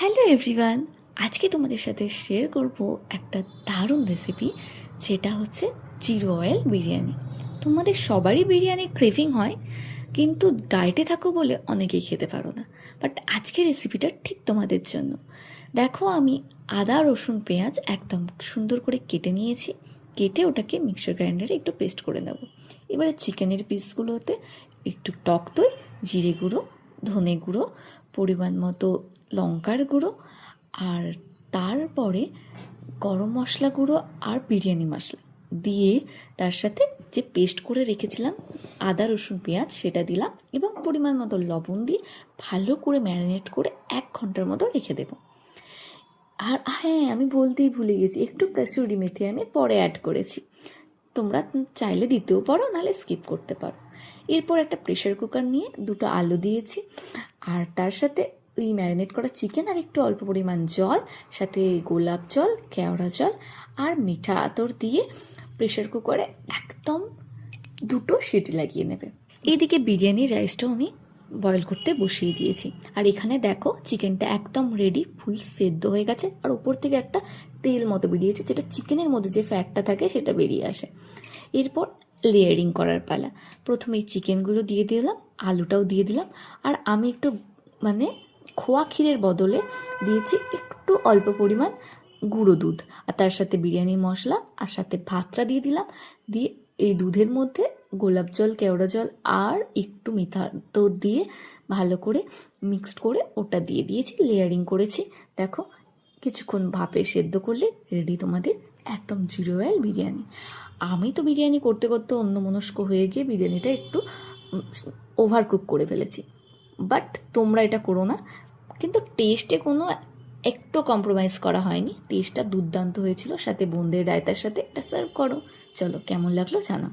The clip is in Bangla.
হ্যালো এভরিওয়ান, আজকে তোমাদের সাথে শেয়ার করব একটা দারুণ রেসিপি, যেটা হচ্ছে জিরো অয়েল বিরিয়ানি। তোমাদের সবারই বিরিয়ানি ক্রেভিং হয়, কিন্তু ডায়েটে থাকো বলে অনেকেই খেতে পারো না। বাট আজকের রেসিপিটা ঠিক তোমাদের জন্য। দেখো, আমি আদা রসুন পেঁয়াজ একদম সুন্দর করে কেটে নিয়েছি। কেটে ওটাকে মিক্সার গ্রাইন্ডারে একটু পেস্ট করে নেব। এবারে চিকেনের পিসগুলোতে একটু টক দই, জিরে গুঁড়ো, ধনে গুঁড়ো, পরিমাণ মতো লঙ্কার গুঁড়ো, আর তারপরে গরম মশলা গুঁড়ো আর বিরিয়ানি মশলা দিয়ে তার সাথে যে পেস্ট করে রেখেছিলাম আদা রসুন পেঁয়াজ সেটা দিলাম এবং পরিমাণ মতো লবণ দিয়ে ভালো করে ম্যারিনেট করে 1 ঘন্টার মতো রেখে দেব। আর হ্যাঁ, আমি বলতেই ভুলে গেছি, একটু কাসুরি মেথি আমি পরে অ্যাড করেছি। তোমরা চাইলে দিতেও পারো, নাহলে স্কিপ করতে পারো। এরপর একটা প্রেশার কুকার নিয়ে 2টো আলু দিয়েছি, আর তার সাথে ওই ম্যারিনেট করা চিকেন আর একটু অল্প পরিমাণ জল, সাথে গোলাপ জল, কেওড়া জল আর মিঠা আতর দিয়ে প্রেশার কুকারে একদম 2টো সিটি লাগিয়ে নেবে। এদিকে বিরিয়ানির রাইসটাও আমি বয়েল করতে বসিয়ে দিয়েছি। আর এখানে দেখো, চিকেনটা একদম রেডি, ফুল সেদ্ধ হয়ে গেছে, আর ওপর থেকে একটা তেল মতো বেরিয়েছে, যেটা চিকেনের মধ্যে যে ফ্যাটটা থাকে সেটা বেরিয়ে আসে। এরপর লেয়ারিং করার পালা। প্রথমে এই চিকেনগুলো দিয়ে দিলাম, আলুটাও দিয়ে দিলাম, আর আমি একটু খোয়া ক্ষীরের বদলে দিয়েছি একটু অল্প পরিমাণ গুঁড়ো দুধ, আর তার সাথে বিরিয়ানি মশলা, আর সাথে ভাতটা দিয়ে দিলাম। দিয়ে এই দুধের মধ্যে গোলাপ জল, কেওড়া জল আর একটু মিঠা আতর দিয়ে ভালো করে মিক্সড করে ওটা দিয়ে দিয়েছি, লেয়ারিং করেছি। দেখো, কিছুক্ষণ ভাপে সেদ্ধ করলে রেডি তোমাদের একদম জিরো অয়েল বিরিয়ানি। আমি তো বিরিয়ানি করতে করতে অন্যমনস্ক হয়ে গিয়ে বিরিয়ানিটা একটু ওভার কুক করে ফেলেছি, বাট তোমরা এটা করো না। কিন্তু টেস্টে কোনো একটু কম্প্রোমাইজ করা হয়নি, টেস্টটা দুর্দান্ত হয়েছিল। সাথে বোঁদের রায়তার সাথে এটা সার্ভ করো। চলো, কেমন লাগলো জানাও।